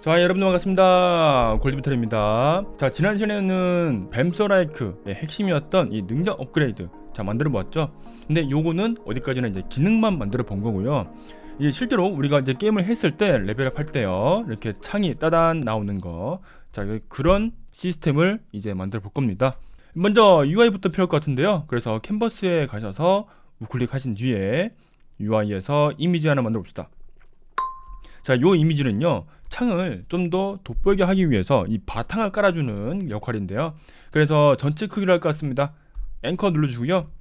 자, 여러분들 반갑습니다. 골드비터입니다. 자, 지난 시간에는 뱀서라이크의 핵심이었던 이 능력 업그레이드 만들어 보았죠. 근데 요거는 어디까지나 이제 기능만 만들어 본 거고요. 이 실제로 우리가 이제 게임을 했을 때 레벨업 할 때요, 이렇게 창이 따단 나오는 거, 자, 그런 시스템을 이제 만들어 볼 겁니다. 먼저 UI부터 필요할 것 같은데요. 그래서 캔버스에 가셔서 우클릭하신 뒤에 UI에서 이미지 하나 만들어 봅시다. 자, 요 이미지는요, 창을 좀 더 돋보이게 하기 위해서 이 바탕을 깔아주는 역할인데요. 그래서 전체 크기를 할 것 같습니다. 엔커 눌러주고요,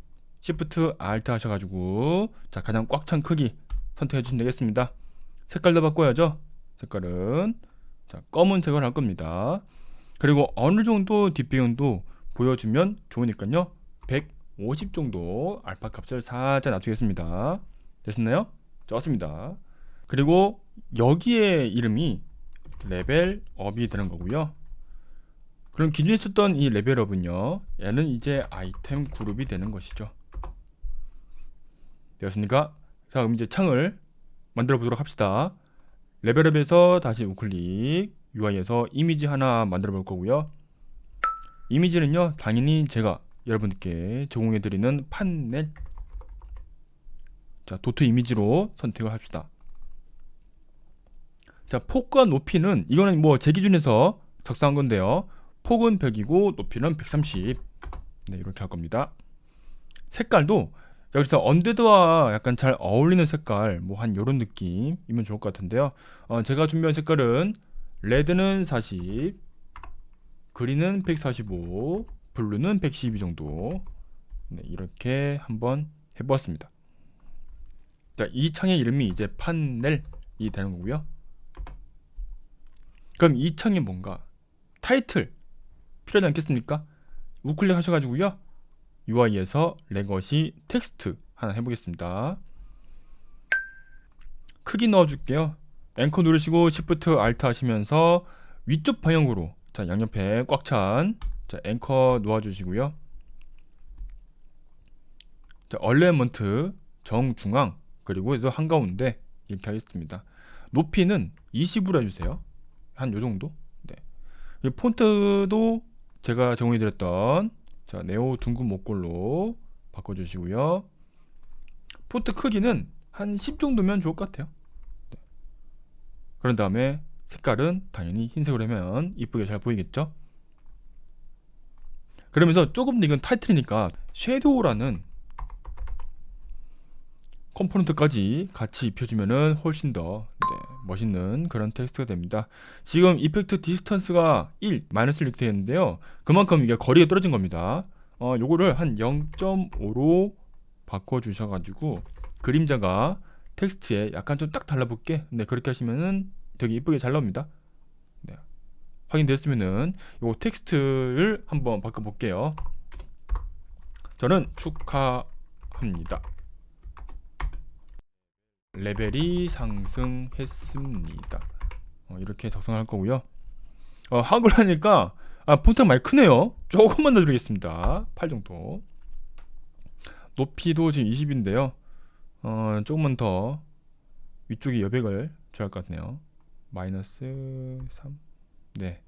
Shift Alt 하셔가지고, 자, 가장 꽉 찬 크기 선택해 주시면 되겠습니다. 색깔도 바꿔야죠. 색깔은 자, 검은색을 할 겁니다. 그리고 어느 정도 뒷배경도 보여주면 좋으니까요, 150 정도 알파 값을 살짝 낮추겠습니다. 되셨나요? 좋습니다. 그리고 여기에 이름이 레벨업이 되는 거고요. 그럼 기존에 있었던 이 레벨업은요, 얘는 이제 아이템 그룹이 되는 것이죠. 되었습니까? 자, 그럼 이제 창을 만들어 보도록 합시다. 레벨업에서 다시 우클릭, UI에서 이미지 하나 만들어 볼 거고요. 이미지는요, 당연히 제가 여러분들께 제공해 드리는 판넬, 자, 도트 이미지로 선택을 합시다. 자, 폭과 높이는 이거는 뭐 제 기준에서 작성한 건데요. 폭은 100이고 높이는 130. 네, 이렇게 할 겁니다. 색깔도 여기서 언데드와 약간 잘 어울리는 색깔, 뭐 한 요런 느낌이면 좋을 것 같은데요. 제가 준비한 색깔은 레드는 40, 그린은 145, 블루는 112 정도. 네, 이렇게 한번 해보았습니다. 자, 이 창의 이름이 이제 판넬이 되는 거고요. 그럼 이 창이 뭔가 타이틀 필요하지 않겠습니까? 우클릭 하셔가지고요, UI에서 레거시 텍스트 하나 해보겠습니다. 크기 넣어줄게요. 앵커 누르시고 Shift Alt 하시면서 위쪽 방향으로, 자, 양옆에 꽉 찬, 자, 앵커 놓아주시고요. 자, 얼레먼트 정중앙, 그리고 또 한가운데 이렇게 하겠습니다. 높이는 20으로 해주세요. 한 요정도. 네. 이 폰트도 제가 제공해드렸던, 자, 네오 둥근 목골로 바꿔주시고요. 폰트 크기는 한 10 정도면 좋을 것 같아요. 네. 그런 다음에 색깔은 당연히 흰색으로 하면 이쁘게 잘 보이겠죠. 그러면서 조금 더, 이건 타이틀이니까 섀도우라는 컴포넌트까지 같이 입혀주면은 훨씬 더 멋있는 그런 텍스트가 됩니다. 지금 이펙트 디스턴스가 1, 마이너스를 이렇게 되는데요. 그만큼 이게 거리가 떨어진 겁니다. 요거를 한 0.5로 바꿔주셔가지고 그림자가 텍스트에 약간 좀 딱 달라붙게, 네, 그렇게 하시면은 되게 이쁘게 잘 나옵니다. 네. 확인됐으면은 요 텍스트를 한번 바꿔볼게요. 저는 축하합니다. 레벨이 상승했습니다. 이렇게 작성할 거고요. 한글 하니까 폰트가 많이 크네요. 조금만 넣어드리겠습니다. 8 정도. 높이도 지금 20인데요. 조금만 더 위쪽에 여백을 줘야 할 것 같네요. 마이너스 3. 네,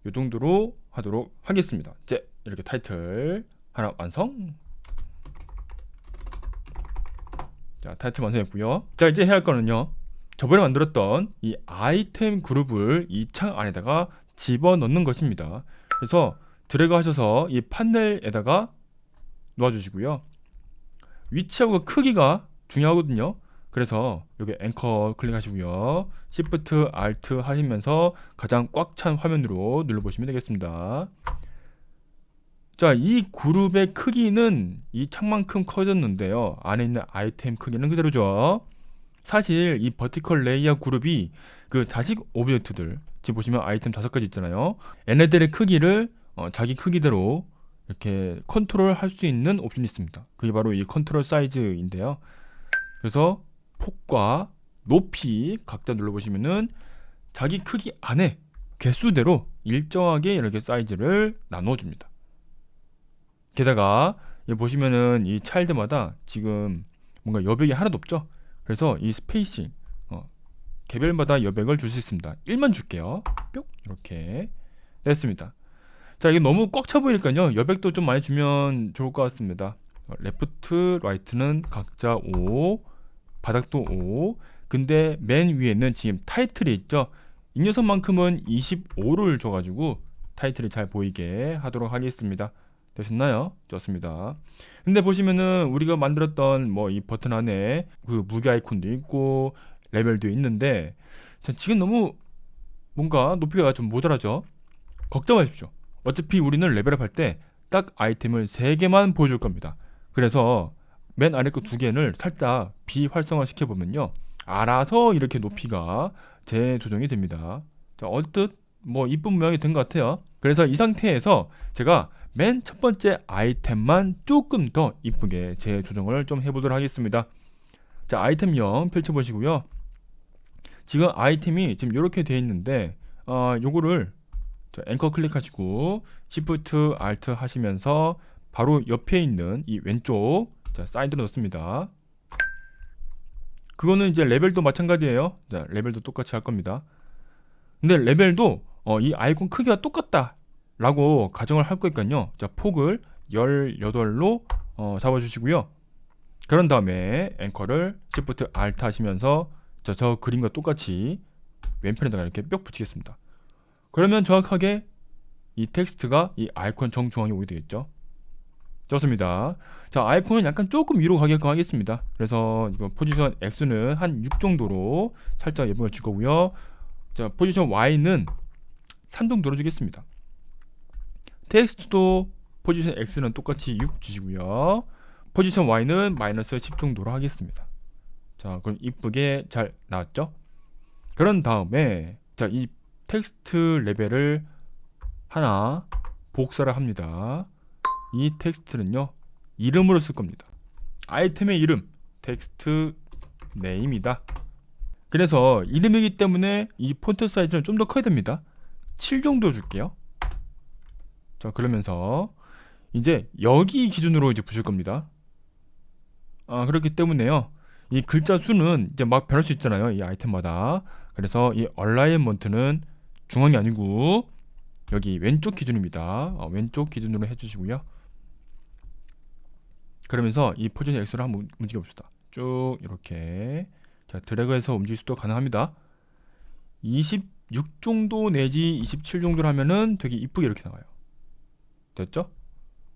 이 정도로 하도록 하겠습니다. 이제 이렇게 타이틀 하나 완성. 자, 타이틀 완성했고요. 자, 이제 해야 할 거는요, 저번에 만들었던 이 아이템 그룹을 이 창 안에다가 집어넣는 것입니다. 그래서 드래그 하셔서 이 판넬에다가 놓아주시고요. 위치하고 크기가 중요하거든요. 그래서 여기 앵커 클릭하시고요, Shift Alt 하시면서 가장 꽉 찬 화면으로 눌러보시면 되겠습니다. 자, 이 그룹의 크기는 이 창만큼 커졌는데요, 안에 있는 아이템 크기는 그대로죠. 사실 이 버티컬 레이아웃 그룹이 그 자식 오브젝트들, 지금 보시면 아이템 5가지 있잖아요. 얘네들의 크기를 자기 크기대로 이렇게 컨트롤 할 수 있는 옵션이 있습니다. 그게 바로 이 컨트롤 사이즈인데요. 그래서 폭과 높이 각자 눌러보시면은 자기 크기 안에 개수대로 일정하게 이렇게 사이즈를 나눠줍니다. 게다가 여기 보시면은 이 차일드마다 지금 뭔가 여백이 하나도 없죠. 그래서 이 스페이싱 개별마다 여백을 줄 수 있습니다. 1만 줄게요. 뿅 이렇게 됐습니다. 자, 이게 너무 꽉 차 보이니까요, 여백도 좀 많이 주면 좋을 것 같습니다. 레프트, 라이트는 각자 5, 바닥도 5. 근데 맨 위에는 지금 타이틀이 있죠. 이 녀석만큼은 25를 줘가지고 타이틀이 잘 보이게 하도록 하겠습니다. 되셨나요? 좋습니다. 근데 보시면은 우리가 만들었던 뭐 이 버튼 안에 그 무게 아이콘도 있고 레벨도 있는데, 지금 너무 뭔가 높이가 좀 모자라죠? 걱정 마십시오. 어차피 우리는 레벨업 할 때 딱 아이템을 3개만 보여줄 겁니다. 그래서 맨 아래 거 2개를 살짝 비활성화 시켜보면요, 알아서 이렇게 높이가 재조정이 됩니다. 자, 언뜻 뭐 이쁜 모양이 된 것 같아요. 그래서 이 상태에서 제가 맨 첫 번째 아이템만 조금 더 이쁘게 재조정을 좀 해보도록 하겠습니다. 자, 아이템명 펼쳐보시고요. 지금 아이템이 지금 이렇게 되어 있는데, 요거를 앵커 클릭하시고 Shift Alt 하시면서 바로 옆에 있는 이 왼쪽, 자, 사이드로 넣습니다. 그거는 이제 레벨도 마찬가지예요. 자, 레벨도 똑같이 할 겁니다. 근데 레벨도 이 아이콘 크기가 똑같다 라고 가정을 할 거니까요, 자, 폭을 18로 잡아주시고요. 그런 다음에 앵커를 Shift Alt 하시면서 저 그림과 똑같이 왼편에다가 이렇게 뿅 붙이겠습니다. 그러면 정확하게 이 텍스트가 이 아이콘 정중앙에 오게 되겠죠. 좋습니다. 자, 아이콘은 약간 조금 위로 가게끔 하겠습니다. 그래서 이거 포지션 X는 한 6 정도로 살짝 예분을 줄 거고요. 자, 포지션 Y는 3 정도로 주겠습니다. 텍스트도 포지션 X는 똑같이 6 주시고요. 포지션 Y는 마이너스 10 정도로 하겠습니다. 자, 그럼 이쁘게 잘 나왔죠? 그런 다음에 자, 이 텍스트 레벨을 하나 복사를 합니다. 이 텍스트는요, 이름으로 쓸 겁니다. 아이템의 이름, 텍스트 네임이다. 그래서 이름이기 때문에 이 폰트 사이즈는 좀 더 커야 됩니다. 7 정도 줄게요. 자, 그러면서 이제 여기 기준으로 이제 부실 겁니다. 그렇기 때문에요, 이 글자 수는 이제 막 변할 수 있잖아요, 이 아이템마다. 그래서 이 얼라이먼트는 중앙이 아니고 여기 왼쪽 기준입니다. 왼쪽 기준으로 해주시고요. 그러면서 이 포지션 X를 한번 움직여 봅시다. 쭉 이렇게, 자, 드래그해서 움직일 수도 가능합니다. 26 정도 내지 27 정도로 하면은 되게 이쁘게 이렇게 나와요. 됐죠?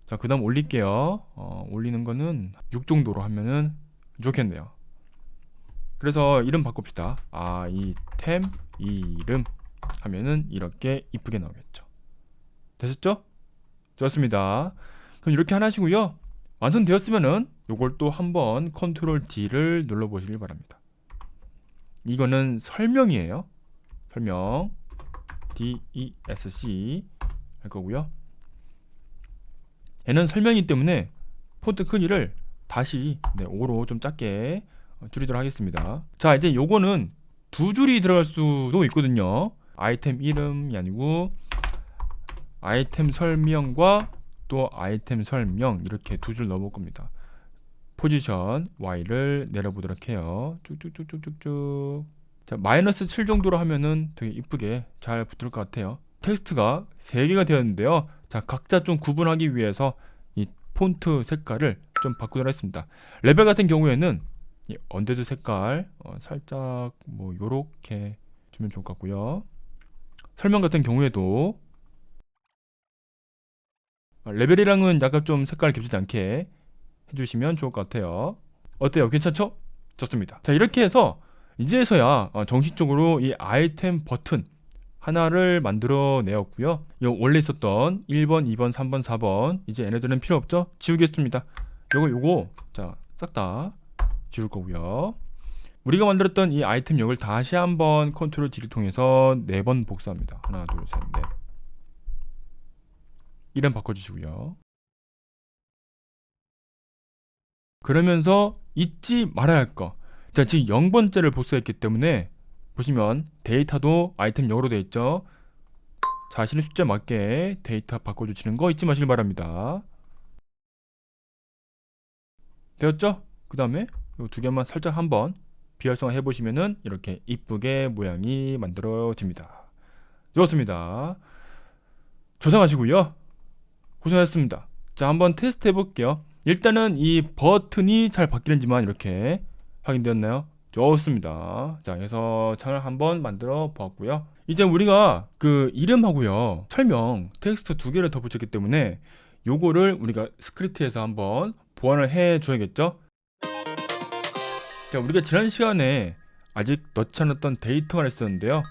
자, 그 다음 올릴게요. 올리는 거는 6 정도로 하면은 좋겠네요. 그래서 이름 바꿉시다. 아이템 이름 하면은 이렇게 이쁘게 나오겠죠. 되셨죠? 좋습니다. 그럼 이렇게 하나 하시고요. 완성되었으면은 요걸 또 한번 컨트롤 D를 눌러 보시길 바랍니다. 이거는 설명이에요. 설명 DESC 할 거고요. 얘는 설명이기 때문에 폰트 크기를 다시 5로 좀 작게 줄이도록 하겠습니다. 자, 이제 요거는 2줄이 들어갈 수도 있거든요. 아이템 이름이 아니고 아이템 설명과 또 아이템 설명, 이렇게 2줄 넣어볼 겁니다. 포지션 Y를 내려보도록 해요. 쭉쭉쭉쭉쭉쭉. 자, 마이너스 7 정도로 하면은 되게 이쁘게 잘 붙을 것 같아요. 텍스트가 3개가 되었는데요. 자, 각자 좀 구분하기 위해서 이 폰트 색깔을 좀 바꾸도록 했습니다. 레벨 같은 경우에는 이 언데드 색깔 살짝 뭐 요렇게 주면 좋을 것 같고요. 설명 같은 경우에도 레벨이랑은 약간 좀 색깔 겹치지 않게 해주시면 좋을 것 같아요. 어때요? 괜찮죠? 좋습니다. 자, 이렇게 해서 이제서야 정식적으로 이 아이템 버튼 하나를 만들어 내었고요. 원래 있었던 1번, 2번, 3번, 4번 이제 얘네들은 필요 없죠? 지우겠습니다. 요거 자, 싹 다 지울 거고요. 우리가 만들었던 이 아이템력을 다시 한번 컨트롤 D를 통해서 4번 복사합니다. 하나, 둘, 셋, 넷. 이름 바꿔주시고요. 그러면서 잊지 말아야 할 거. 자, 지금 0번째를 복사했기 때문에 보시면 데이터도 아이템 0으로 되어 있죠. 자신의 숫자에 맞게 데이터 바꿔주시는 거 잊지 마시길 바랍니다. 되었죠? 그 다음에 이 2개만 살짝 한번 비활성화 해보시면은 이렇게 이쁘게 모양이 만들어집니다. 좋습니다. 조상하시고요. 고생하셨습니다. 자, 한번 테스트 해볼게요. 일단은 이 버튼이 잘 바뀌는지만 이렇게 확인되었나요? 좋습니다. 자, 그래서 창을 한번 만들어 보았고요. 이제 우리가 그 이름하고요, 설명, 텍스트 두 개를 더 붙였기 때문에 요거를 우리가 스크립트에서 한번 보완을 해 줘야겠죠? 자, 우리가 지난 시간에 아직 넣지 않았던 데이터가 있었는데요.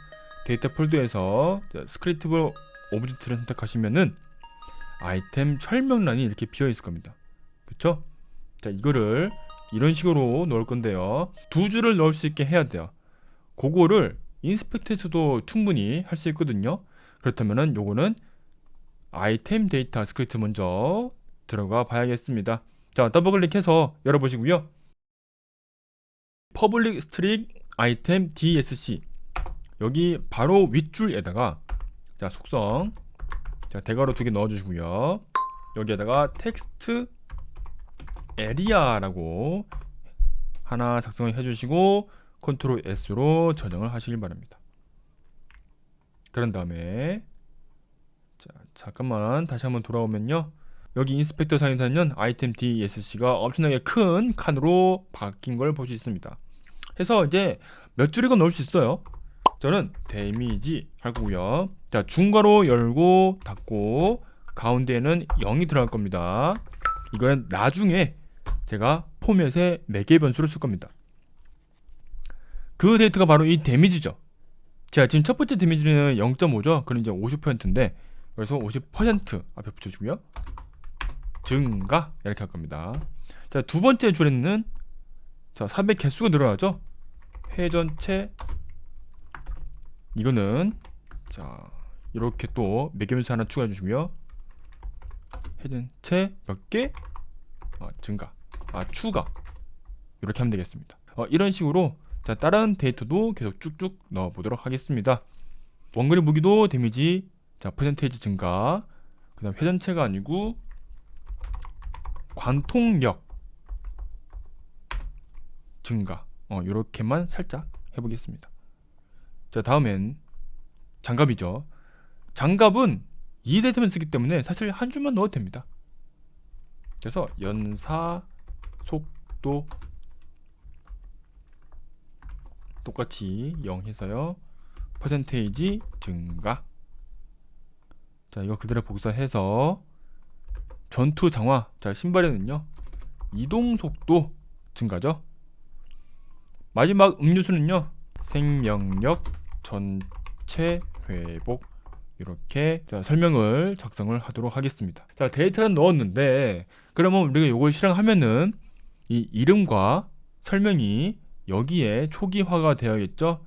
데이터 폴더에서 스크립트 오브젝트를 선택하시면은 아이템 설명란이 이렇게 비어 있을 겁니다. 그쵸? 자, 이거를 이런 식으로 넣을 건데요. 두 줄을 넣을 수 있게 해야 돼요. 그거를 인스펙트에서도 충분히 할 수 있거든요. 그렇다면은 요거는 아이템 데이터 스크립트 먼저 들어가 봐야겠습니다. 자, 더블 클릭해서 열어보시고요. 퍼블릭 스트링 아이템 DSC, 여기 바로 윗줄에다가 자, 속성, 자, 대괄호 2개 넣어주시고요. 여기에다가 텍스트 에리아라고 하나 작성을 해주시고 컨트롤 S로 저장을 하시길 바랍니다. 그런 다음에 자, 잠깐만 다시 한번 돌아오면요, 여기 인스펙터 상에서는 아이템 DSC가 엄청나게 큰 칸으로 바뀐 걸 볼 수 있습니다. 해서 이제 몇 줄이고 넣을 수 있어요. 저는 데미지 할 거고요. 자, 중괄호 열고 닫고 가운데에는 0이 들어갈 겁니다. 이거는 나중에 제가 포맷에 매개 변수를 쓸 겁니다. 그 데이터가 바로 이 데미지죠. 자, 지금 첫 번째 데미지는 0.5죠. 그럼 이제 50%인데, 그래서 50% 앞에 붙여주고요. 증가 이렇게 할 겁니다. 자, 두 번째 줄에는 자, 400 개수가 늘어나죠. 회전체, 이거는 자, 이렇게 또 매개 변수 하나 추가해 주시고요. 회전체 몇 개? 증가, 추가, 이렇게 하면 되겠습니다. 이런 식으로 자, 다른 데이터도 계속 쭉쭉 넣어 보도록 하겠습니다. 원거리 무기도 데미지, 자, 퍼센테이지 증가, 그 다음 회전체가 아니고 관통력 증가, 요렇게만 살짝 해보겠습니다. 자, 다음엔 장갑이죠. 장갑은 이 데이터만 쓰기 때문에 사실 한 줄만 넣어도 됩니다. 그래서 연사, 속도 똑같이 0 해서요. 퍼센테이지 증가. 자, 이거 그대로 복사해서 전투 장화. 자, 신발에는요, 이동 속도 증가죠. 마지막 음료수는요, 생명력 전체 회복. 이렇게 자, 설명을 작성을 하도록 하겠습니다. 자, 데이터는 넣었는데, 그러면 우리가 이걸 실행하면은 이 이름과 설명이 여기에 초기화가 되어야겠죠.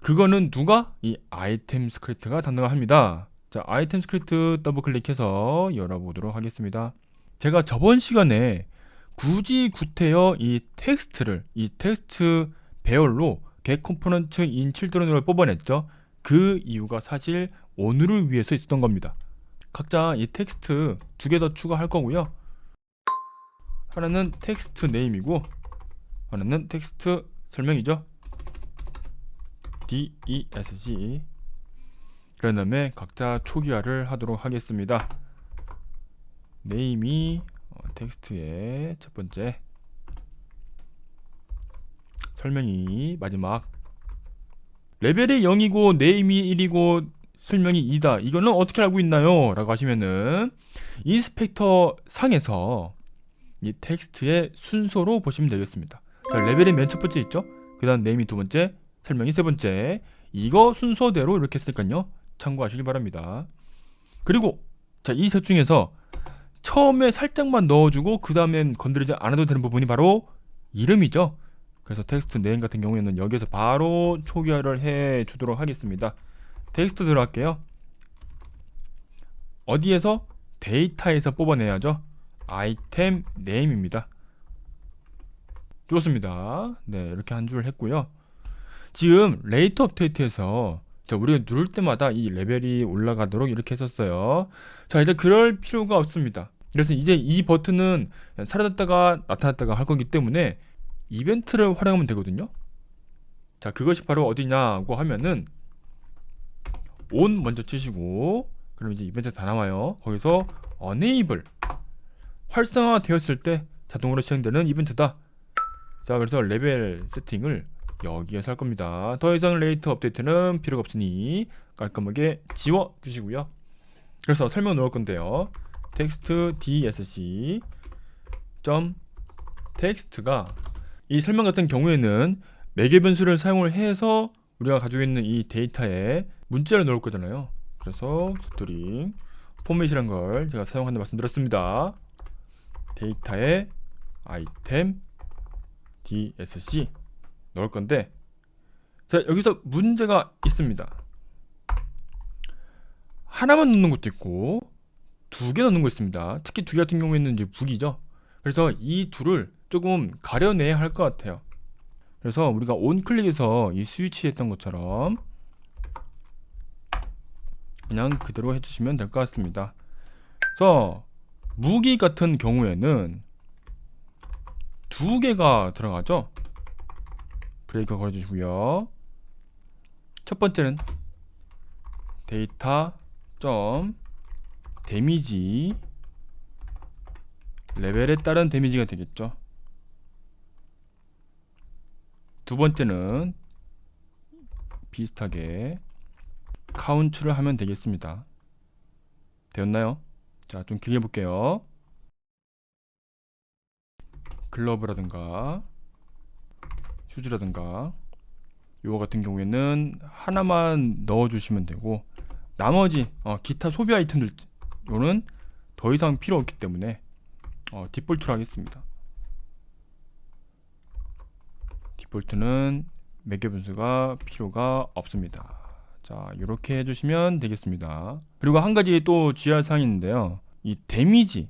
그거는 누가? 이 아이템 스크립트가 담당합니다. 자, 아이템 스크립트 더블 클릭해서 열어보도록 하겠습니다. 제가 저번 시간에 굳이 구태여 이 텍스트 배열로 get 컴포넌트 in children을 뽑아냈죠. 그 이유가 사실 오늘을 위해서 있었던 겁니다. 각자 이 텍스트 두 개 더 추가할 거고요. 하나는 텍스트 네임이고 하나는 텍스트 설명이죠. DESG. 그런 다음에 각자 초기화를 하도록 하겠습니다. 네임이 텍스트의 첫 번째, 설명이 마지막. 레벨이 0이고 네임이 1이고 설명이 2다. 이거는 어떻게 알고 있나요? 라고 하시면은 인스펙터 상에서 이 텍스트의 순서로 보시면 되겠습니다. 자, 레벨이 맨 첫 번째 있죠? 그 다음 네임이 두 번째, 설명이 세 번째. 이거 순서대로 이렇게 했으니까요, 참고하시기 바랍니다. 그리고 자, 이 셋 중에서 처음에 살짝만 넣어주고 그 다음엔 건드리지 않아도 되는 부분이 바로 이름이죠. 그래서 텍스트 네임 같은 경우에는 여기서 바로 초기화를 해 주도록 하겠습니다. 텍스트 들어갈게요. 어디에서? 데이터에서 뽑아내야죠. 아이템 네임입니다. 좋습니다. 네, 이렇게 한 줄 했고요. 지금 레이터 업데이트에서 자, 우리가 누를 때마다 이 레벨이 올라가도록 이렇게 했었어요. 자, 이제 그럴 필요가 없습니다. 그래서 이제 이 버튼은 사라졌다가 나타났다가 할 거기 때문에 이벤트를 활용하면 되거든요. 자, 그것이 바로 어디냐고 하면은 on 먼저 치시고, 그럼 이제 이벤트 다 나와요. 거기서 enable 활성화 되었을 때 자동으로 시행되는 이벤트다. 자, 그래서 레벨 세팅을 여기에서 할 겁니다. 더 이상 레이트 업데이트는 필요가 없으니 깔끔하게 지워 주시고요. 그래서 설명 넣을 건데요. 텍스트 dsc 텍스트가 이 설명 같은 경우에는 매개 변수를 사용을 해서 우리가 가지고 있는 이 데이터에 문자를 넣을 거잖아요. 그래서 스트링 포맷이란 걸 제가 사용한다 말씀드렸습니다. 데이터에 아이템 dsc 넣을 건데, 자, 여기서 문제가 있습니다. 하나만 넣는 것도 있고 두 개 넣는 거 있습니다. 특히 두 개 같은 경우에는 이제 북이죠. 그래서 이 둘을 조금 가려내야 할 것 같아요. 그래서 우리가 온클릭해서 이 스위치 했던 것처럼 그냥 그대로 해주시면 될 것 같습니다. 그래서 무기 같은 경우에는 두 개가 들어가죠. 브레이크 걸어주시고요. 첫 번째는 데이터 점 데미지, 레벨에 따른 데미지가 되겠죠. 두 번째는 비슷하게 카운트를 하면 되겠습니다. 되었나요? 자, 좀 길게 볼게요. 글러브라든가 슈즈라든가 요거 같은 경우에는 하나만 넣어주시면 되고, 나머지 기타 소비 아이템들 요는 더 이상 필요 없기 때문에 디폴트로 하겠습니다. 디폴트는 매개 변수가 필요가 없습니다. 자, 이렇게 해주시면 되겠습니다. 그리고 한 가지 또 주의할 사항이 있는데요. 이 데미지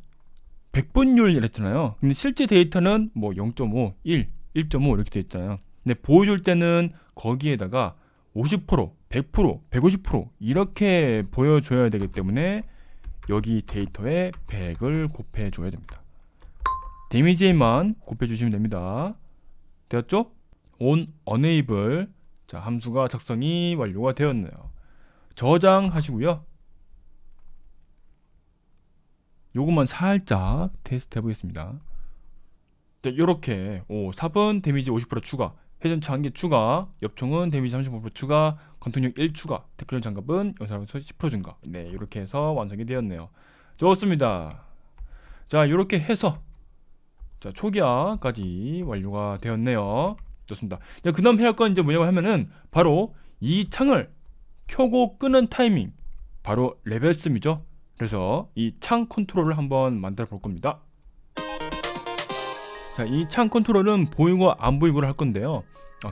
100분율 이랬잖아요. 근데 실제 데이터는 뭐 0.5, 1, 1.5 이렇게 되어 있잖아요. 근데 보여줄 때는 거기에다가 50%, 100%, 150% 이렇게 보여줘야 되기 때문에 여기 데이터에 100을 곱해줘야 됩니다. 데미지에만 곱해주시면 됩니다. 되었죠? on enable, 자, 함수가 작성이 완료가 되었네요. 저장하시고요. 요것만 살짝 테스트 해보겠습니다. 자, 요렇게 4번 데미지 50% 추가, 회전차 1개 추가, 엽총은 데미지 35% 추가, 건통력 1 추가, 테크놀 장갑은 영상에서 10% 증가. 네, 이렇게 해서 완성이 되었네요. 좋습니다. 자, 이렇게 해서 자, 초기화까지 완료가 되었네요. 좋습니다. 그 다음 해야 할 건 이제 뭐냐고 하면은 바로 이 창을 켜고 끄는 타이밍, 바로 레벨씀이죠. 그래서 이 창 컨트롤을 한번 만들어 볼 겁니다. 자, 이 창 컨트롤은 보이고 안 보이고를 할 건데요.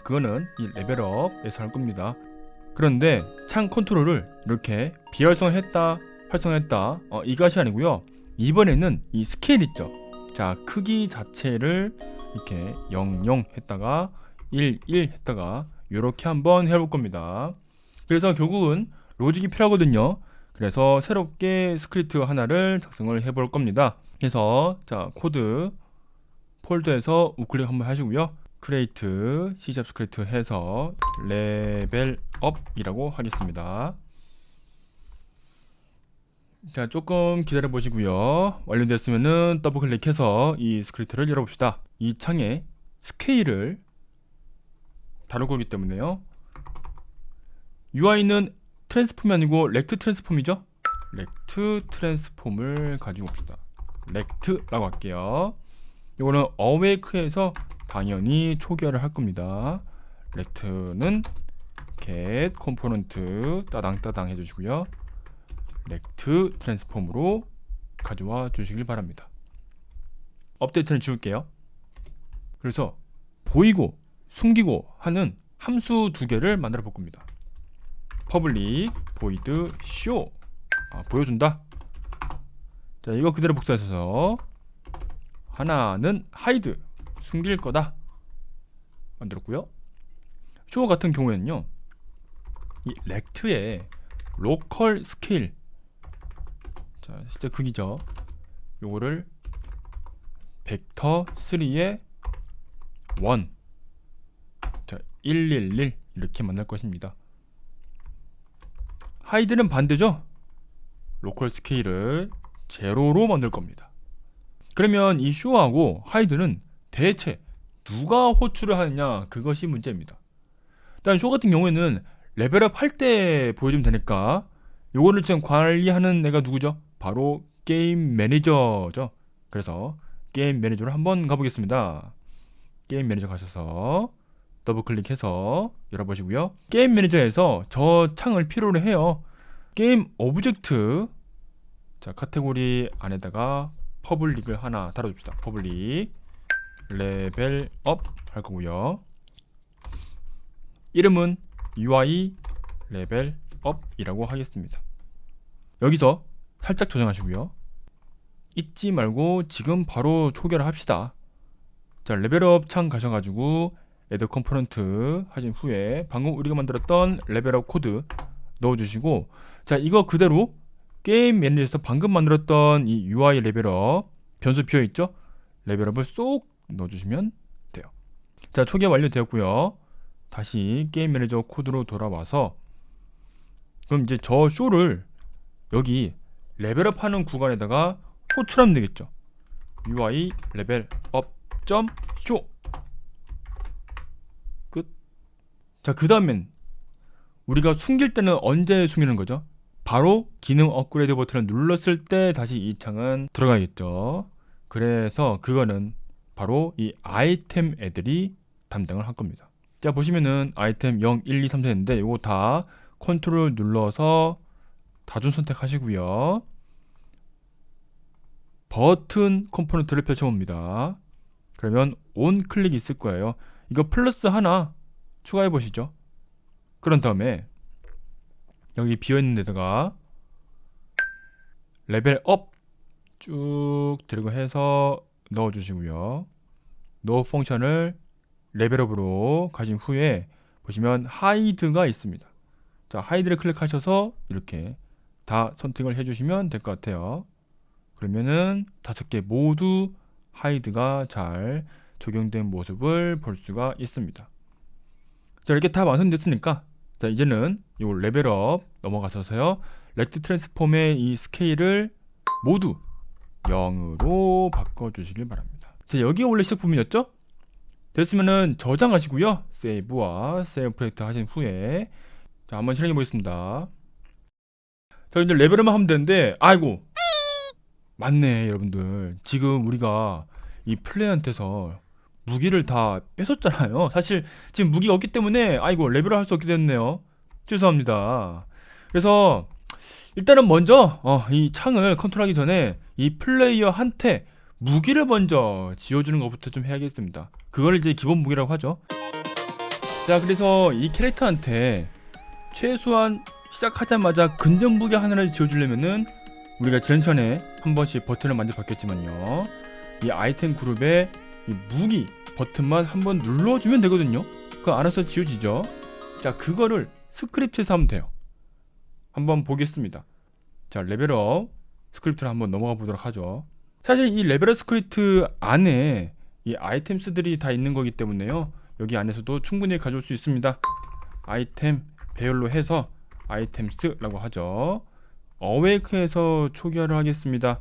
그거는 이 레벨업에서 할 겁니다. 그런데 창 컨트롤을 이렇게 비활성화했다, 활성화했다, 이것이 아니고요. 이번에는 이 스케일 있죠. 자, 크기 자체를 이렇게 00 했다가 11 했다가 이렇게 한번 해볼 겁니다. 그래서 결국은 로직이 필요하거든요. 그래서 새롭게 스크립트 하나를 작성을 해볼 겁니다. 그래서 자, 코드 폴더에서 우클릭 한번 하시고요. 크레이트 C# 스크립트 해서 레벨업이라고 하겠습니다. 자, 조금 기다려 보시고요. 완료됐으면은 더블 클릭해서 이 스크립트를 열어봅시다. 이 창에 스케일을 다룰 거기 때문에요. UI는 트랜스폼이 아니고 렉트 트랜스폼이죠. 렉트 트랜스폼을 가지고 옵시다. 렉트라고 할게요. 이거는 awake에서 당연히 초기화를 할 겁니다. 렉트는 get 컴포넌트 따당따당 해주시고요. 렉트 트랜스폼으로 가져와 주시길 바랍니다. 업데이트는 지울게요. 그래서 보이고 숨기고 하는 함수 두 개를 만들어 볼 겁니다. public void show, 보여준다. 자, 이거 그대로 복사해서 하나는 hide, 숨길 거다 만들었고요. show 같은 경우에는요, 이 렉트의 로컬 스케일, 자, 실제 크기죠. 요거를 벡터 3의 1 자 111 이렇게 만날 것입니다. 하이드는 반대죠. 로컬 스케일을 제로로 만들 겁니다. 그러면 이 쇼하고 하이드는 대체 누가 호출을 하느냐, 그것이 문제입니다. 일단 쇼 같은 경우에는 레벨업 할 때 보여주면 되니까 요거를 지금 관리하는 애가 누구죠? 바로 게임 매니저죠. 그래서 게임 매니저를 한번 가보겠습니다. 게임 매니저 가셔서 더블 클릭해서 열어보시고요. 게임 매니저에서 저 창을 필요로 해요. 게임 오브젝트, 자 카테고리 안에다가 퍼블릭을 하나 달아줍시다. 퍼블릭 레벨업 할 거고요. 이름은 UI 레벨업이라고 하겠습니다. 여기서 살짝 조정하시고요. 잊지 말고 지금 바로 초기화를 합시다. 자 레벨업 창 가셔가지고 애드 컴포넌트 하신 후에 방금 우리가 만들었던 레벨업 코드 넣어주시고, 자 이거 그대로 게임 매니저에서 방금 만들었던 이 UI 레벨업 변수 비어있죠? 레벨업을 쏙 넣어주시면 돼요. 자 초기화 완료되었고요. 다시 게임 매니저 코드로 돌아와서 그럼 이제 저 쇼를 여기 레벨업 하는 구간에다가 호출하면 되겠죠. UI 레벨업 점 쇼 끝. 자 그 다음엔 우리가 숨길 때는 언제 숨기는 거죠? 바로 기능 업그레이드 버튼을 눌렀을 때 다시 이 창은 들어가겠죠. 그래서 그거는 바로 이 아이템 애들이 담당을 할 겁니다. 자 보시면은 아이템 0, 1, 2, 3, 4 있는데 요거 다 컨트롤 눌러서 다중 선택하시고요. 버튼 컴포넌트를 펼쳐봅니다. 그러면 온 클릭이 있을 거예요. 이거 플러스 하나 추가해 보시죠. 그런 다음에 여기 비어있는 데다가 레벨업 쭉 들고 해서 넣어주시고요. 노 펑션을 레벨업으로 가신 후에 보시면 하이드가 있습니다. 자 하이드를 클릭하셔서 이렇게 다 선택을 해주시면 될 것 같아요. 그러면은 5개 모두 하이드가 잘 적용된 모습을 볼 수가 있습니다. 자 이렇게 다 완성됐으니까 자 이제는 이 레벨업 넘어가셔서요. 렉트 트랜스폼의 이 스케일을 모두 0으로 바꿔주시길 바랍니다. 자 여기 원래 시작 부분이었죠? 됐으면은 저장하시고요. 세이브와 세이브 프로젝트 하신 후에 자 한번 실행해 보겠습니다. 자 이제 레벨업만 하면 되는데 아이고 맞네 여러분들. 지금 우리가 이 플레이한테서 무기를 다 뺏었잖아요. 사실 지금 무기가 없기 때문에 아이고 레벨업 할 수 없게 됐네요. 죄송합니다. 그래서 일단은 먼저 이 창을 컨트롤하기 전에 이 플레이어한테 무기를 먼저 지어주는 것부터 좀 해야겠습니다. 그걸 이제 기본 무기라고 하죠. 자 그래서 이 캐릭터한테 최소한 시작하자마자 근접 무기 하나를 지어주려면은 우리가 지난 시간에 한 번씩 버튼을 많이 바뀌었지만요. 이 아이템 그룹에 이 무기 버튼만 한번 눌러주면 되거든요. 그거 알아서 지워지죠. 자 그거를 스크립트에서 하면 돼요. 한번 보겠습니다. 자 레벨업 스크립트를 한번 넘어가 보도록 하죠. 사실 이 레벨업 스크립트 안에 이 아이템스들이 다 있는 거기 때문에요. 여기 안에서도 충분히 가져올 수 있습니다. 아이템 배열로 해서 아이템스라고 하죠. 어웨이크에서 초기화를 하겠습니다.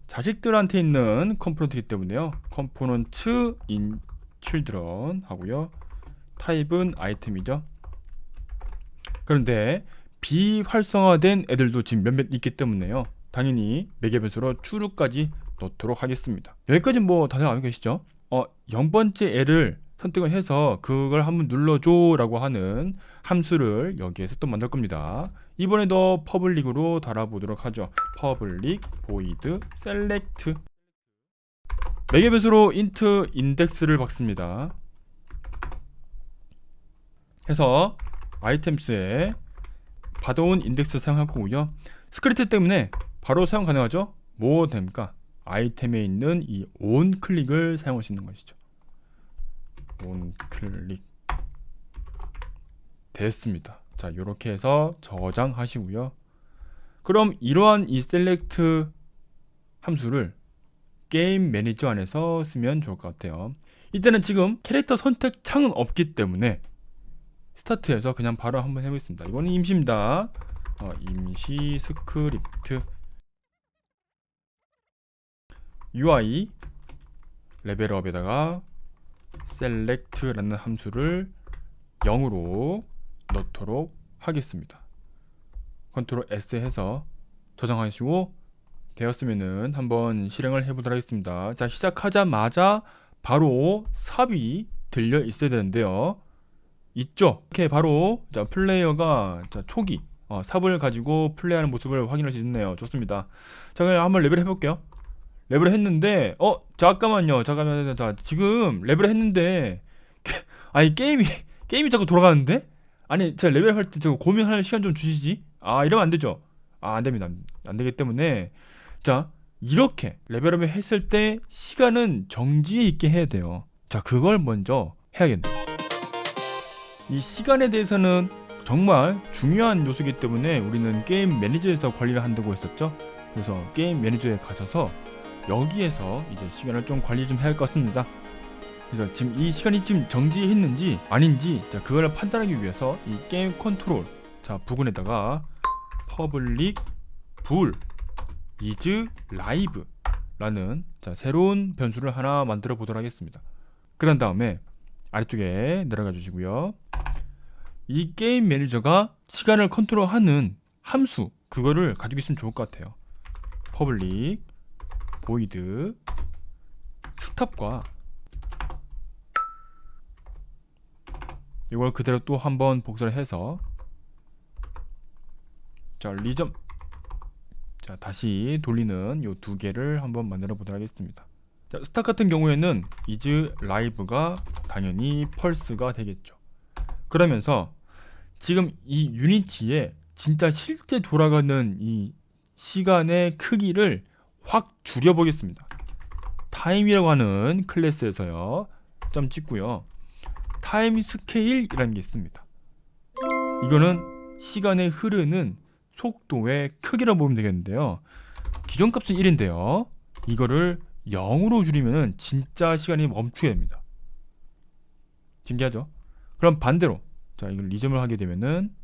자식들한테 있는 컴포넌트이기 때문에요. 컴포넌트 인 칠드런 하고요. 타입은 아이템이죠. 그런데 비활성화된 애들도 지금 몇몇 있기 때문에요. 당연히 매개 변수로 추루까지 넣도록 하겠습니다. 여기까지 뭐 다들 알고 계시죠? 0번째 애를 선택을 해서 그걸 한번 눌러줘 라고 하는 함수를 여기에서 또 만들 겁니다. 이번에도 퍼블릭으로 달아보도록 하죠. 퍼블릭 void select 매개 변수로 int index를 박습니다. 해서 아이템스에 받아온 인덱스 사용할 거고요. 스크립트 때문에 바로 사용 가능하죠. 뭐 됩니까? 아이템에 있는 이 온 클릭을 사용할 수 있는 것이죠. 온 클릭 됐습니다. 자 이렇게 해서 저장하시고요. 그럼 이러한 이 셀렉트 함수를 게임 매니저 안에서 쓰면 좋을 것 같아요. 이때는 지금 캐릭터 선택 창은 없기 때문에 스타트해서 그냥 바로 한번 해보겠습니다. 이거는 임시입니다. 임시 스크립트 UI 레벨업에다가 select라는 함수를 0으로 넣도록 하겠습니다. 컨트롤 S 해서 저장하시고 되었으면은 한번 실행을 해보도록 하겠습니다. 자, 시작하자마자 바로 삽이 들려 있어야 되는데요. 있죠? 이렇게 바로 자 플레이어가 자 초기 삽을 가지고 플레이하는 모습을 확인할 수 있네요. 좋습니다. 자, 그냥 한번 레벨 해볼게요. 레벨을 했는데 잠깐만요. 자, 지금 레벨을 했는데 아니 게임이 자꾸 돌아가는데? 아니 제가 레벨 할 때 저거 고민할 시간 좀 주시지. 이러면 안 되죠. 안 됩니다. 안 되기 때문에 자, 이렇게 레벨업을 했을 때 시간은 정지해 있게 해야 돼요. 자, 그걸 먼저 해야겠네요. 이 시간에 대해서는 정말 중요한 요소이기 때문에 우리는 게임 매니저에서 관리를 한다고 했었죠. 그래서 게임 매니저에 가셔서 여기에서 이제 시간을 좀 관리 좀 해야 할 것 같습니다. 그래서 지금 이 시간이 지금 정지했는지 아닌지 자, 그걸 판단하기 위해서 이 게임 컨트롤 자 부분에다가 퍼블릭 불 is live 라는 자, 새로운 변수를 하나 만들어 보도록 하겠습니다. 그런 다음에 아래쪽에 내려가 주시고요. 이 게임 매니저가 시간을 컨트롤하는 함수 그거를 가지고 있으면 좋을 것 같아요. 퍼블릭 void 스탑과 이걸 그대로 또 한번 복사를 해서 자 리점 자 다시 돌리는 요 두 개를 한번 만들어 보도록 하겠습니다. 자, 스탑 같은 경우에는 is live가 당연히 펄스가 되겠죠. 그러면서 지금 이 유니티에 진짜 실제 돌아가는 이 시간의 크기를 확 줄여 보겠습니다. 타임이라고 하는 클래스에서요 점 찍고요. 타임 스케일이라는 게 있습니다. 이거는 시간의 흐르는 속도의 크기라고 보면 되겠는데요. 기존 값은 1인데요. 이거를 0으로 줄이면 진짜 시간이 멈추게 됩니다. 신기하죠? 그럼 반대로 자 이걸 리즘을 하게 되면은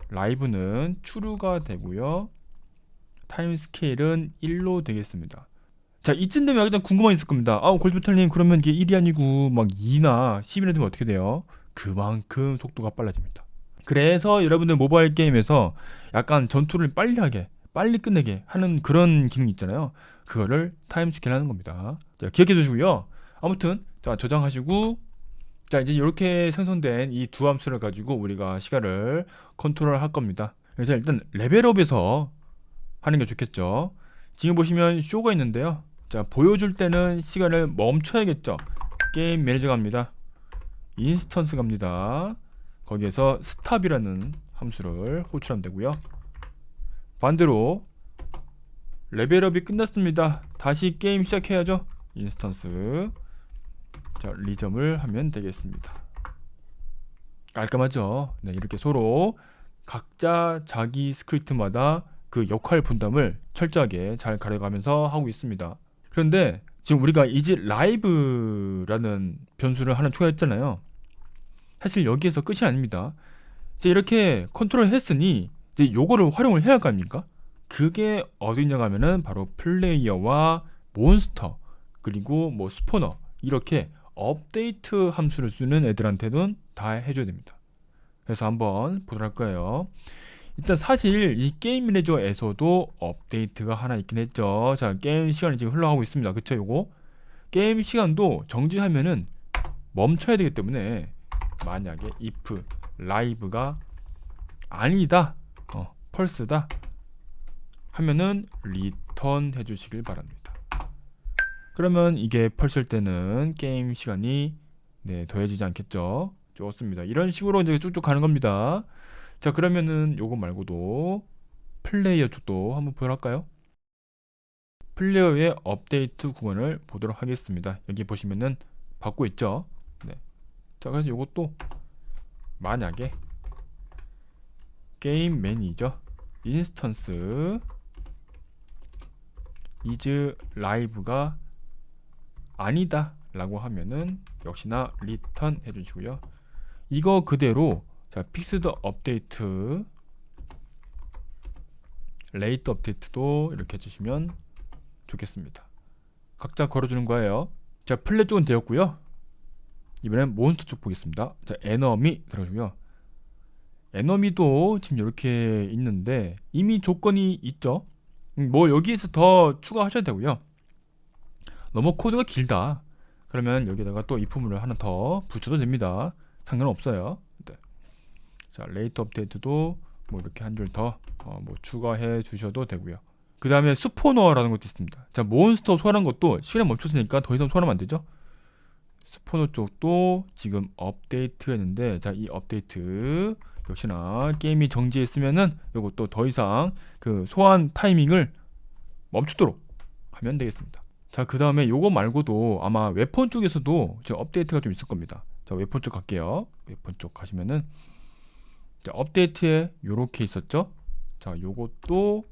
라이브는 true가 되고요. 타임 스케일은 1로 되겠습니다. 자 이쯤 되면 일단 궁금한 게 있을 겁니다. 골드메탈님 그러면 이게 1이 아니고 막 2나 10이나 되면 어떻게 돼요? 그만큼 속도가 빨라집니다. 그래서 여러분들 모바일 게임에서 약간 전투를 빨리 끝내게 하는 그런 기능이 있잖아요. 그거를 타임 스케일 하는 겁니다. 자, 기억해 주시고요. 아무튼 자 저장하시고 자 이제 이렇게 생성된 이 두 함수를 가지고 우리가 시간을 컨트롤 할 겁니다. 그래서 일단 레벨업에서 하는 게 좋겠죠. 지금 보시면 쇼가 있는데요. 자 보여줄 때는 시간을 멈춰야겠죠. 게임 매니저 갑니다. 인스턴스 갑니다. 거기에서 스탑이라는 함수를 호출하면 되고요. 반대로 레벨업이 끝났습니다. 다시 게임 시작해야죠. 인스턴스 자 리점을 하면 되겠습니다. 깔끔하죠. 네, 이렇게 서로 각자 자기 스크립트마다 그 역할 분담을 철저하게 잘 가려가면서 하고 있습니다. 그런데 지금 우리가 is live라는 변수를 하나 추가했잖아요. 사실 여기에서 끝이 아닙니다. 이제 이렇게 컨트롤 했으니 이제 요거를 활용을 해야 할 거 아닙니까? 그게 어디냐고 하면은 바로 플레이어와 몬스터 그리고 뭐 스포너 이렇게 업데이트 함수를 쓰는 애들한테는 다 해줘야 됩니다. 그래서 한번 보도록 할 거예요. 일단 사실 이 게임 매니저에서도 업데이트가 하나 있긴 했죠. 자 게임 시간이 지금 흘러가고 있습니다. 그쵸 요거 게임 시간도 정지하면은 멈춰야 되기 때문에 만약에 if live가 아니다 펄스다 하면은 리턴 해주시길 바랍니다. 그러면 이게 펄스일 때는 게임 시간이 더해지지 않겠죠. 좋습니다. 이런 식으로 이제 쭉쭉 가는 겁니다. 자 그러면은 요거 말고도 플레이어 쪽도 한번 보도록 할까요? 플레이어의 업데이트 구간을 보도록 하겠습니다. 여기 보시면은 받고 있죠. 자 그래서 요것도 만약에 게임 매니저 인스턴스 is live가 아니다 라고 하면은 역시나 return 해주시고요. 이거 그대로 자 fixed update late update도 이렇게 해주시면 좋겠습니다. 각자 걸어주는 거예요. 자 플랫 쪽은 되었고요. 이번엔 몬스터 쪽 보겠습니다. 자 에너미 들어주고요. 에너미도 지금 이렇게 있는데 이미 조건이 있죠. 뭐 여기에서 더 추가하셔도 되고요. 너무 코드가 길다 그러면 여기다가 또 if문을 하나 더 붙여도 됩니다. 상관없어요. 네. 자 레이트 업데이트도 뭐 이렇게 한 줄 더 뭐 추가해 주셔도 되고요. 그 다음에 스포너라는 것도 있습니다. 자 몬스터 소환한 것도 시간이 멈췄으니까 더 이상 소환하면 안 되죠. 스포너 쪽도 지금 업데이트 했는데 자 이 업데이트 역시나 게임이 정지했으면은 이것도 더 이상 그 소환 타이밍을 멈추도록 하면 되겠습니다. 자 그 다음에 요거 말고도 아마 웨폰 쪽에서도 지금 업데이트가 좀 있을 겁니다. 자 웨폰 쪽 갈게요. 웨폰 쪽 가시면은 자 업데이트에 요렇게 있었죠. 자 요것도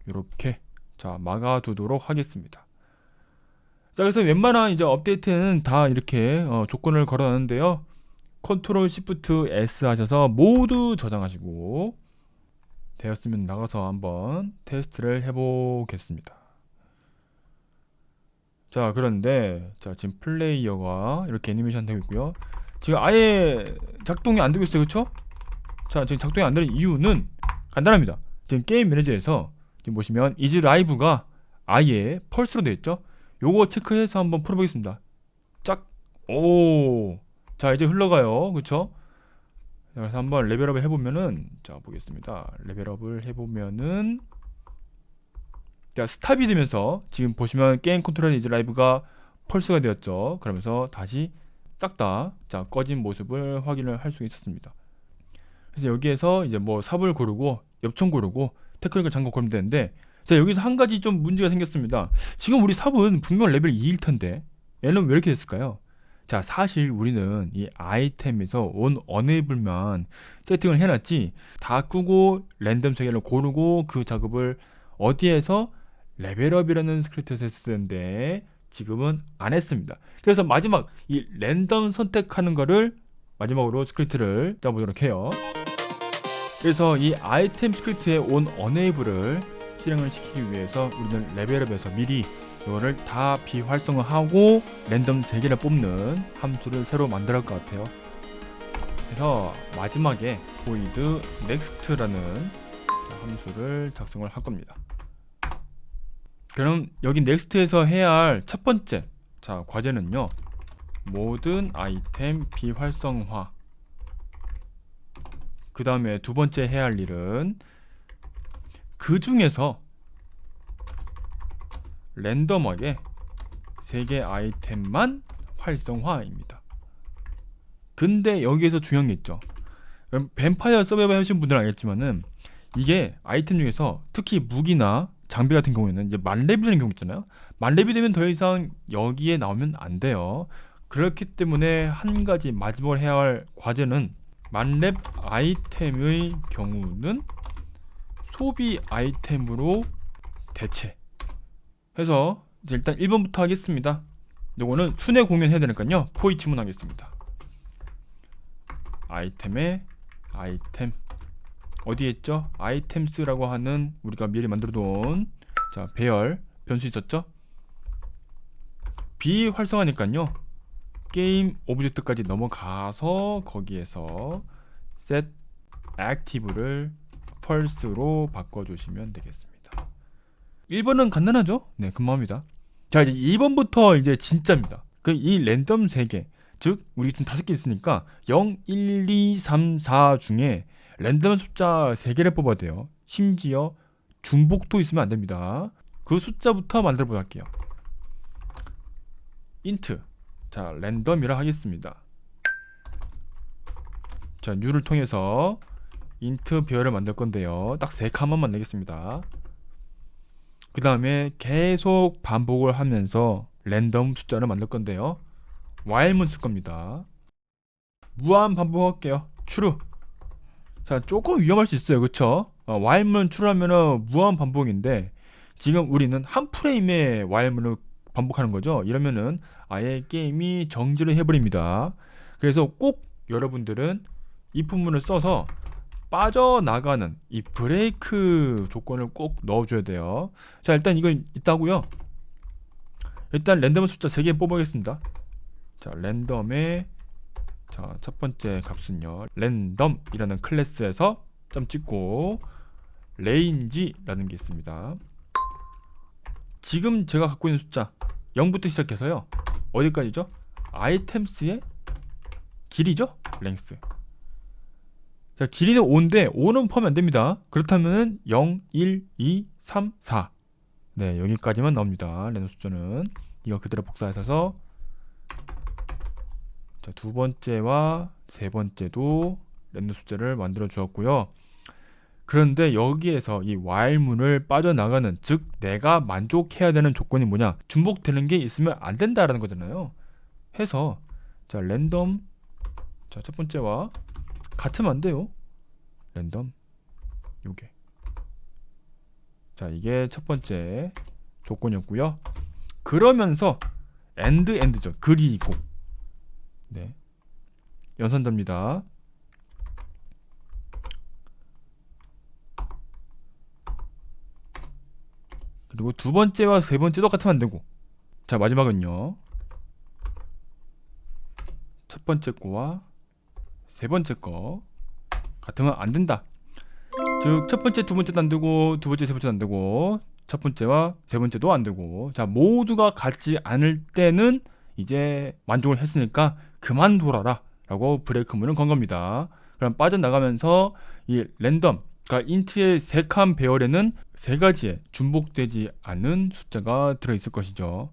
요렇게 자 막아두도록 하겠습니다. 자 그래서 웬만한 이제 업데이트는 다 이렇게 조건을 걸어놨는데요. 컨트롤 시프트 S 하셔서 모두 저장하시고 되었으면 나가서 한번 테스트를 해보겠습니다. 자 그런데 자 지금 플레이어가 이렇게 애니메이션 되고 있고요. 지금 아예 작동이 안 되고 있어요. 그쵸? 자 지금 작동이 안 되는 이유는 간단합니다. 지금 게임 매니저에서 지금 보시면 is live가 아예 펄스로 되어 있죠. 요거 체크해서 한번 풀어보겠습니다. 짝! 오! 자 이제 흘러가요. 그쵸? 그래서 한번 레벨업을 해보면은 자 보겠습니다. 레벨업을 해보면은 자 스탑이 되면서 지금 보시면 게임 컨트롤 이즈 라이브가 펄스가 되었죠. 그러면서 다시 싹 다 자 꺼진 모습을 확인을 할 수 있었습니다. 그래서 여기에서 이제 뭐 삽을 고르고 엽총 고르고 테크닉을 잠깐 고르면 되는데 자 여기서 한 가지 좀 문제가 생겼습니다. 지금 우리 삽은 분명 레벨 2일 텐데 얘는 왜 이렇게 됐을까요? 자 사실 우리는 이 아이템에서 on enable만 세팅을 해놨지 다 끄고 랜덤 세계를 고르고 그 작업을 어디에서 레벨업이라는 스크립트에서 했을 텐데 지금은 안 했습니다. 그래서 마지막 이 랜덤 선택하는 거를 마지막으로 스크립트를 짜보도록 해요. 그래서 이 아이템 스크립트의 on enable을 실행을 시키기 위해서 우리는 레벨업에서 미리 이거를 다 비활성화하고 랜덤 3개를 뽑는 함수를 새로 만들어 할 것 같아요. 그래서 마지막에 void next라는 함수를 작성을 할 겁니다. 그럼 여기 next에서 해야 할 첫 번째 자 과제는요. 모든 아이템 비활성화. 그 다음에 두 번째 해야 할 일은 그 중에서 랜덤하게 3개 아이템만 활성화입니다. 근데 여기에서 중요한 게 있죠. 뱀파이어 서바이벌 하신 분들은 알겠지만은 이게 아이템 중에서 특히 무기나 장비 같은 경우에는 이제 만렙이 되는 경우 있잖아요. 만렙이 되면 더 이상 여기에 나오면 안 돼요. 그렇기 때문에 한 가지 마지막으로 해야 할 과제는 만렙 아이템의 경우는 소비 아이템으로 대체 해서 이제 일단 1번부터 하겠습니다. 요거는 순회 공연해야 되니까요. 포이 주문하겠습니다. 아이템에 아이템 어디에 있죠? 아이템스라고 하는 우리가 미리 만들어둔 자 배열 변수 있었죠? 비활성화니까요. 게임 오브젝트까지 넘어가서 거기에서 set active를 false로 바꿔주시면 되겠습니다. 1번은 간단하죠? 네, 금방 합니다. 자, 이제 2번부터 이제 진짜입니다. 이 랜덤 3개, 즉 우리 지금 5개 있으니까 0, 1, 2, 3, 4 중에 랜덤 숫자 3개를 뽑아야 돼요. 심지어 중복도 있으면 안 됩니다. 그 숫자부터 만들어 보도록 할게요. int 자 랜덤이라 하겠습니다. 자 new를 통해서 int 배열을 만들 건데요. 딱 3칸만 내겠습니다. 그 다음에 계속 반복을 하면서 랜덤 숫자를 만들 건데요. while문 쓸 겁니다. 무한 반복할게요. true. 자 조금 위험할 수 있어요. 그쵸? while문 true하면은 무한 반복인데 지금 우리는 한 프레임의 while문을 반복하는 거죠. 이러면은 아예 게임이 정지를 해버립니다. 그래서 꼭 여러분들은 if 문을 써서 빠져나가는 이 브레이크 조건을 꼭 넣어줘야 돼요. 자, 일단 이건 있다고요. 일단 랜덤 숫자 3개 뽑아보겠습니다. 자, 랜덤의 첫 번째 값은요, 랜덤이라는 클래스에서 점 찍고 range라는 게 있습니다. 지금 제가 갖고 있는 숫자 0부터 시작해서요, 어디까지죠? 아이템스의 길이죠? 랭스. 자, 길이는 5인데 5는 포함이 안됩니다. 그렇다면 0, 1, 2, 3, 4 네, 여기까지만 나옵니다. 랜덤 숫자는 이거 그대로 복사해서 자, 두 번째와 세 번째도 랜덤 숫자를 만들어 주었고요. 그런데 여기에서 이 while문을 빠져나가는, 즉 내가 만족해야 되는 조건이 뭐냐, 중복되는 게 있으면 안 된다라는 거잖아요. 해서 자, 랜덤, 자, 첫 번째와 같으면 안 돼요. 랜덤 요게, 자, 이게 첫 번째 조건이었고요. 그러면서 end죠. 그리고 네, 연산자입니다. 그리고 두 번째와 세 번째도 같으면 안 되고, 자, 마지막은요, 첫 번째 거와 세 번째 거 같으면 안 된다. 즉 첫 번째, 두 번째도 안 되고, 두 번째, 세 번째도 안 되고, 첫 번째와 세 번째도 안 되고, 자, 모두가 같지 않을 때는 이제 만족을 했으니까 그만둬라라 라고 브레이크문을 건 겁니다. 그럼 빠져나가면서 이 랜덤, 그러니까 인트의 세 칸 배열에는 세 가지의 중복되지 않은 숫자가 들어있을 것이죠.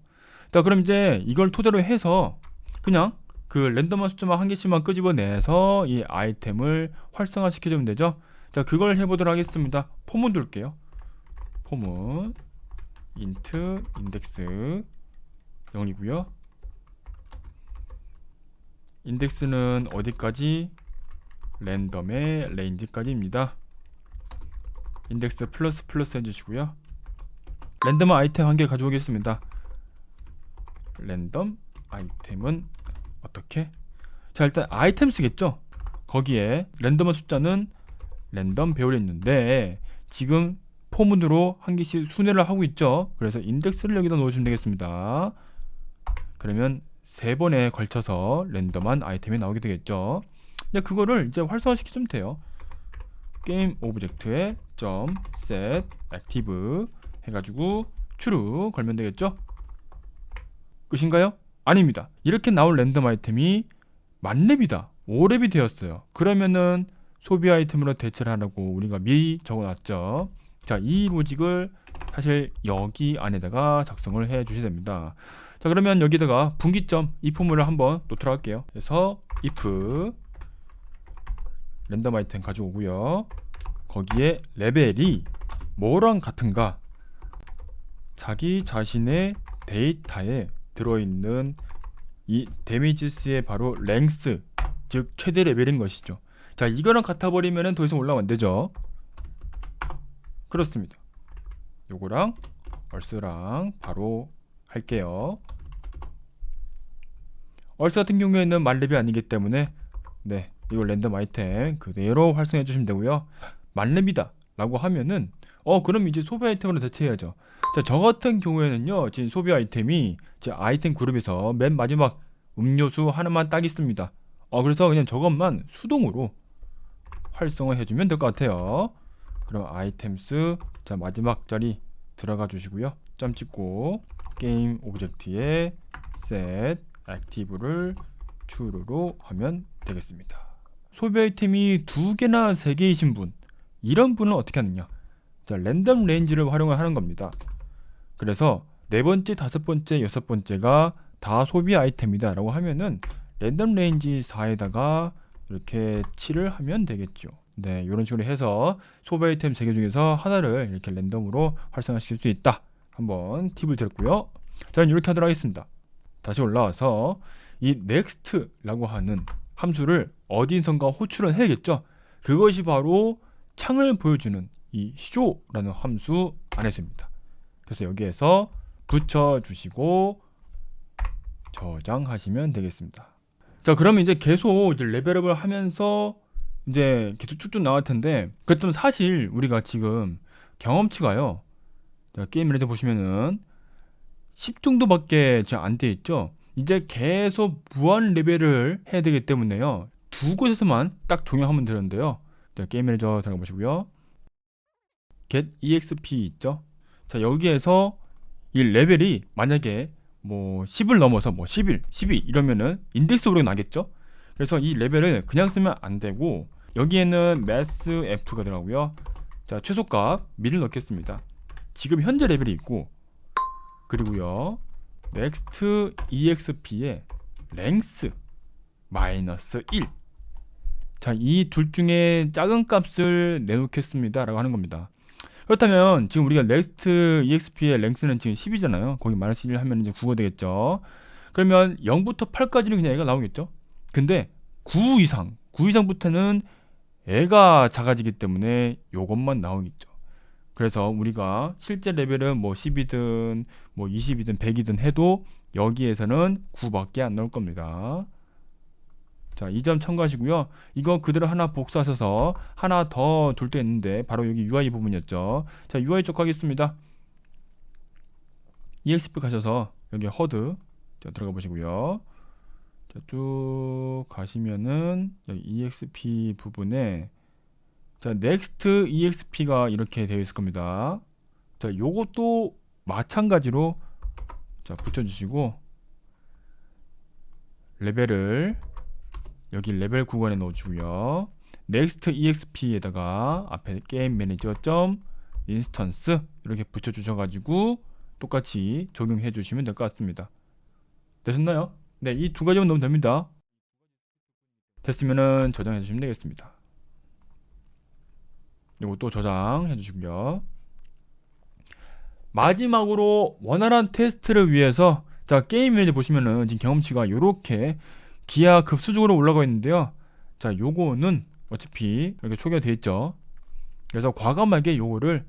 자, 그럼 이제 이걸 토대로 해서 그냥 그 랜덤한 숫자만 한 개씩만 끄집어내서 이 아이템을 활성화 시켜주면 되죠. 자, 그걸 해보도록 하겠습니다. 포문 둘게요. 포문 int 인덱스 0이고요. 인덱스는 어디까지? 랜덤의 range까지입니다. 인덱스 플러스 플러스 해주시고요. 랜덤 아이템 한 개 가져오겠습니다. 랜덤 아이템은 어떻게? 자, 일단 아이템 쓰겠죠. 거기에 랜덤한 숫자는 랜덤 배열에 있는데 지금 포문으로 한 개씩 순회를 하고 있죠. 그래서 인덱스를 여기다 놓으시면 되겠습니다. 그러면 세 번에 걸쳐서 랜덤한 아이템이 나오게 되겠죠. 근데 그거를 이제 활성화시키면 돼요. 게임 오브젝트에 .set active 해가지고 true 걸면 되겠죠. 끝인가요? 아닙니다. 이렇게 나올 랜덤 아이템이 만렙이다, 5렙이 되었어요. 그러면은 소비 아이템으로 대체를 하라고 우리가 미리 적어놨죠. 자, 이 로직을 사실 여기 안에다가 작성을 해 주셔야 됩니다. 자, 그러면 여기다가 분기점 if문을 한번 놓도록 할게요. 그래서 if 랜덤 아이템 가져오고요. 거기에 레벨이 뭐랑 같은가, 자기 자신의 데이터에 들어있는 이 데미지스의 바로 랭스, 즉 최대 레벨인 것이죠. 자, 이거랑 같아버리면 더 이상 올라가면 안 되죠. 그렇습니다. 요거랑 얼스랑 바로 할게요. 얼스 같은 경우에는 만렙이 아니기 때문에 네, 이거 랜덤 아이템 그대로 활성해 주시면 되고요. 만렙이다 라고 하면은 그럼 이제 소비 아이템으로 대체해야죠. 자, 저 같은 경우에는요, 지금 소비 아이템이 제 아이템 그룹에서 맨 마지막 음료수 하나만 딱 있습니다. 그래서 그냥 저것만 수동으로 활성화 해주면 될 것 같아요. 그럼 아이템스, 자, 마지막 자리 들어가 주시고요. 점 찍고 게임 오브젝트에 set active를 true로 하면 되겠습니다. 소비 아이템이 2개나 3개이신 분, 이런 분은 어떻게 하느냐? 자, 랜덤 레인지를 활용을 하는 겁니다. 그래서 네 번째, 다섯 번째, 여섯 번째가 다 소비 아이템이다 라고 하면은 랜덤 레인지 4에다가 이렇게 7을 하면 되겠죠. 네, 이런 식으로 해서 소비 아이템 3개 중에서 하나를 이렇게 랜덤으로 활성화시킬 수 있다. 한번 팁을 드렸고요. 자, 이렇게 하도록 하겠습니다. 다시 올라와서 이 next라고 하는 함수를 어디선가 호출을 해야겠죠. 그것이 바로 창을 보여주는 이 show라는 함수 안에서입니다. 그래서 여기에서 붙여주시고 저장하시면 되겠습니다. 자, 그러면 이제 계속 이제 레벨업을 하면서 이제 계속 쭉쭉 나갈 텐데, 그랬더니 사실 우리가 지금 경험치가요, 자, 게임 매니저 보시면은 10 정도밖에 안 돼 있죠. 이제 계속 무한 레벨을 해야 되기 때문에요, 두 곳에서만 딱 적용하면 되는데요. 자, 게임 매니저 들어가 보시고요. get exp 있죠. 자, 여기에서 이 레벨이 만약에 뭐 10을 넘어서 뭐 11, 12 이러면은 인덱스로 나겠죠. 그래서 이 레벨을 그냥 쓰면 안 되고, 여기에는 mass f가 들어가고요. 자, 최소값 미를 넣겠습니다. 지금 현재 레벨이 있고, 그리고요 next exp의 length 마이너스 1. 자, 이 둘 중에 작은 값을 내놓겠습니다 라고 하는 겁니다. 그렇다면 지금 우리가 next exp의 length는 지금 10이잖아요. 거기 마이너스 1 하면 이제 9가 되겠죠. 그러면 0부터 8까지는 그냥 애가 나오겠죠. 근데 9 이상부터는 애가 작아지기 때문에 요것만 나오겠죠. 그래서 우리가 실제 레벨은 뭐 10이든 뭐 20이든 100이든 해도 여기에서는 9밖에 안 나올 겁니다. 자, 이 점 참고하시고요. 이거 그대로 하나 복사하셔서 하나 더 둘 때 있는데, 바로 여기 UI 부분이었죠. 자, UI 쪽 가겠습니다. EXP 가셔서 여기 HUD 들어가 보시고요. 자, 쭉 가시면은 여기 EXP 부분에 자, next EXP가 이렇게 되어 있을 겁니다. 자, 요것도 마찬가지로 자, 붙여주시고 레벨을 여기 레벨 구간에 넣어주고요. next exp에다가 앞에 게임 매니저 점 인스턴스 이렇게 붙여주셔가지고 똑같이 적용해 주시면 될 것 같습니다. 되셨나요? 네, 이 두 가지만 넣으면 됩니다. 됐으면은 저장해 주시면 되겠습니다. 이것도 저장해 주시고요. 마지막으로 원활한 테스트를 위해서 자, 게임 매니저 보시면은 지금 경험치가 이렇게 기하급수적으로 올라가 있는데요. 자, 요거는 어차피 이렇게 초기화 되어 있죠. 그래서 과감하게 요거를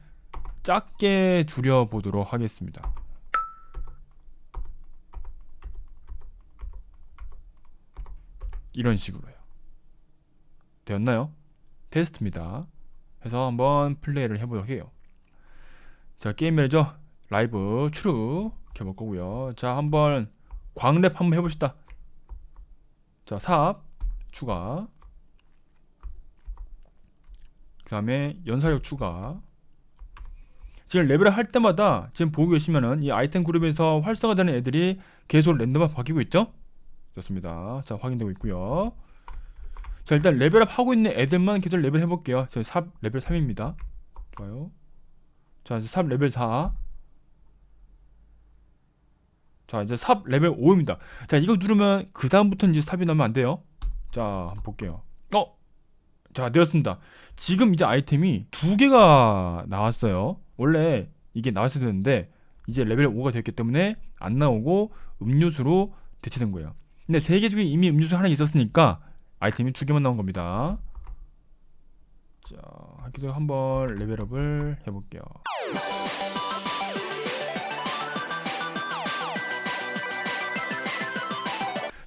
작게 줄여 보도록 하겠습니다. 이런 식으로요. 되었나요? 테스트입니다. 해서 한번 플레이를 해보도록 해요. 자, 게임 매니저 라이브 추루 켜볼 거고요. 자, 한번 광랩 한번 해봅시다. 자, 삽 추가, 그 다음에 연사력 추가. 지금 레벨을 할 때마다 지금 보고 계시면은 이 아이템 그룹에서 활성화되는 애들이 계속 랜덤화 바뀌고 있죠? 좋습니다. 자, 확인되고 있고요. 자, 일단 레벨업 하고 있는 애들만 계속 레벨 해볼게요. 저희 삽 레벨 3입니다. 좋아요. 자, 이제 삽 레벨 4. 자, 이제 삽 레벨 5입니다. 자, 이거 누르면 그 다음부터는 이제 삽이 나오면 안 돼요. 자, 한번 볼게요. 자, 되었습니다. 지금 이제 아이템이 2개가 나왔어요. 원래 이게 나왔어야 되는데 이제 레벨 5가 됐기 때문에 안 나오고 음료수로 대체된 거예요. 근데 3개 중에 이미 음료수 하나 있었으니까 아이템이 2개만 나온 겁니다. 자, 하기도 한번 레벨업을 해볼게요.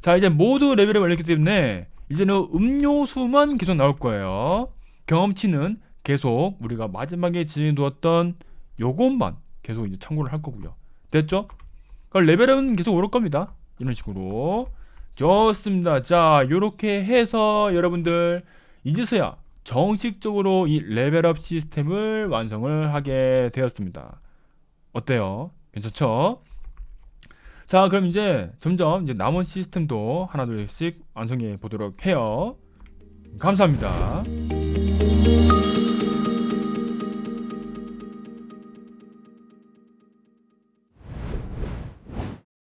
자, 이제 모두 레벨을 올렸기 때문에 이제는 음료수만 계속 나올 거예요. 경험치는 계속 우리가 마지막에 지어두었던 요것만 계속 이제 참고를 할 거고요. 됐죠? 그러니까 레벨은 계속 오를 겁니다. 이런 식으로. 좋습니다. 자, 요렇게 해서 여러분들 이제서야 정식적으로 이 레벨업 시스템을 완성을 하게 되었습니다. 어때요? 괜찮죠? 자, 그럼 이제 점점 이제 남은 시스템도 하나 둘씩 완성해 보도록 해요. 감사합니다.